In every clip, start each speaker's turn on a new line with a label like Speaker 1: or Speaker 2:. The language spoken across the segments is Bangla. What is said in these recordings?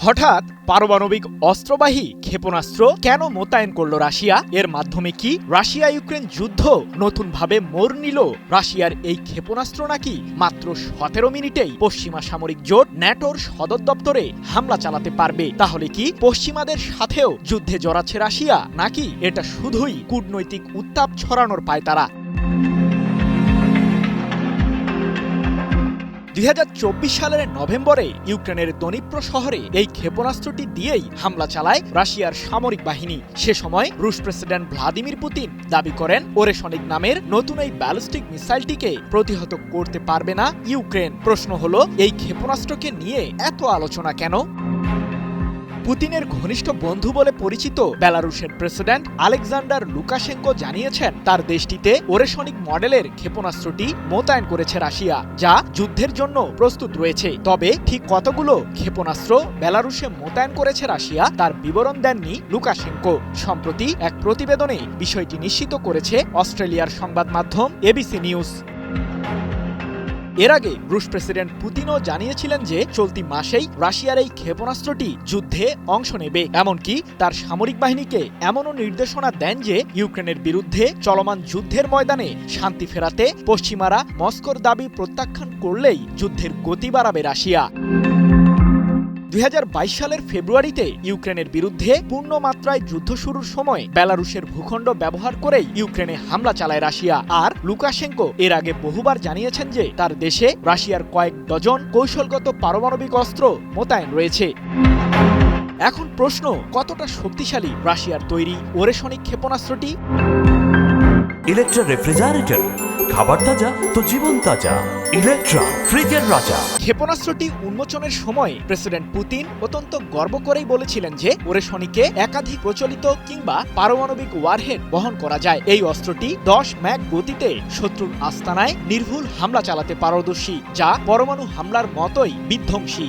Speaker 1: হঠাৎ পারমাণবিক অস্ত্রবাহী ক্ষেপণাস্ত্র কেন মোতায়েন করল রাশিয়া? এর মাধ্যমে কি রাশিয়া ইউক্রেন যুদ্ধ নতুনভাবে মোড় নিল? রাশিয়ার এই ক্ষেপণাস্ত্র নাকি মাত্র 17 মিনিটেই পশ্চিমা সামরিক জোট ন্যাটোর সদর দপ্তরে হামলা চালাতে পারবে? তাহলে কি পশ্চিমাদের সাথেও যুদ্ধে জড়াচ্ছে রাশিয়া, নাকি এটা শুধুই কূটনৈতিক উত্তাপ ছড়ানোর পায়তারা? 2024 সালের নভেম্বরে ইউক্রেনের দনিপ্রো শহরে এই ক্ষেপণাস্ত্রটি দিয়েই হামলা চালায় রাশিয়ার সামরিক বাহিনী। সে সময় রুশ প্রেসিডেন্ট ভ্লাদিমির পুতিন দাবি করেন ওরেশনিক নামের নতুন এই ব্যালিস্টিক মিসাইলটিকে প্রতিহত করতে পারবে না ইউক্রেন। প্রশ্ন হলো, এই ক্ষেপণাস্ত্রকে নিয়ে এত আলোচনা কেন? পুতিনের ঘনিষ্ঠ বন্ধু বলে পরিচিত বেলারুশের প্রেসিডেন্ট আলেকজান্ডার লুকাশেঙ্কো জানিয়েছেন তার দেশটিতে ওরেশনিক মডেলের ক্ষেপণাস্ত্রটি মোতায়েন করেছে রাশিয়া, যা যুদ্ধের জন্য প্রস্তুত রয়েছে। তবে ঠিক কতগুলো ক্ষেপণাস্ত্র বেলারুশে মোতায়েন করেছে রাশিয়া তার বিবরণ দেননি লুকাশেঙ্কো। সম্প্রতি এক প্রতিবেদনে বিষয়টি নিশ্চিত করেছে অস্ট্রেলিয়ার সংবাদ মাধ্যম এবিসি নিউজ। এর আগে রুশ প্রেসিডেন্ট পুতিনও জানিয়েছিলেন যে চলতি মাসেই রাশিয়ার এই ক্ষেপণাস্ত্রটি যুদ্ধে অংশ নেবে। এমনকি তার সামরিক বাহিনীকে এমনও নির্দেশনা দেন যে ইউক্রেনের বিরুদ্ধে চলমান যুদ্ধের ময়দানে শান্তি ফেরাতে পশ্চিমারা মস্কোর দাবি প্রত্যাখ্যান করলেই যুদ্ধের গতি বাড়াবে রাশিয়া। 2022 সালের ফেব্রুয়ারিতে ইউক্রেনের বিরুদ্ধে পূর্ণমাত্রায় যুদ্ধ শুরুর সময় বেলারুশের ভূখণ্ড ব্যবহার করেই ইউক্রেনে হামলা চালায় রাশিয়া। আর লুকাশেঙ্কো এর আগে বহুবার জানিয়েছেন যে তার দেশে রাশিয়ার কয়েক ডজন কৌশলগত পারমাণবিক অস্ত্র মোতায়েন রয়েছে। এখন প্রশ্ন, কতটা শক্তিশালী রাশিয়ার তৈরি ওরেশনিক ক্ষেপণাস্ত্রটি?
Speaker 2: ইলেকট্রা রেফ্রিজারেটর, খাবার তাজা তো জীবন তাজা। ইলেকট্রা, ফ্রিজের রাজা।
Speaker 1: ক্ষেপণাস্ত্রটি উন্মোচনের সময় প্রেসিডেন্ট পুতিন অত্যন্ত গর্ব করেই বলেছিলেন যে ওরেশনিকে একাধিক প্রচলিত কিংবা পারমাণবিক ওয়ারহেড বহন করা যায়। এই অস্ত্রটি 10 ম্যাক গতিতে শত্রুর আস্তানায় নির্ভুল হামলা চালাতে পারদর্শী, যা পরমাণু হামলার মতোই বিধ্বংসী।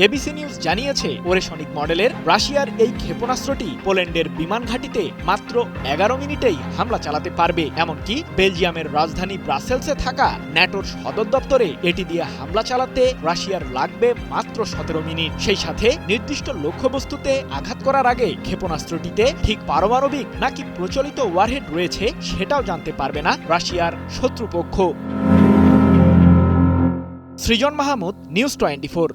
Speaker 1: এবিসি নিউজ জানিয়েছে ওরেশনিক মডেলের রাশিয়ার এই ক্ষেপণাস্ত্রটি পোল্যান্ডের বিমান ঘাঁটিতে মাত্র 11 মিনিটেই হামলা চালাতে পারবে। এমনকি বেলজিয়ামের রাজধানী ব্রাসেলসে থাকা ন্যাটোর সদর দপ্তরে এটি দিয়ে হামলা চালাতে রাশিয়ার লাগবে মাত্র 17 মিনিট। সেই সাথে নির্দিষ্ট লক্ষ্যবস্তুতে আঘাত করার আগে ক্ষেপণাস্ত্রটিতে ঠিক পারমাণবিক নাকি প্রচলিত ওয়ারহেড রয়েছে সেটাও জানতে পারবে না রাশিয়ার শত্রুপক্ষ। সৃজন মাহমুদ, নিউজ 24।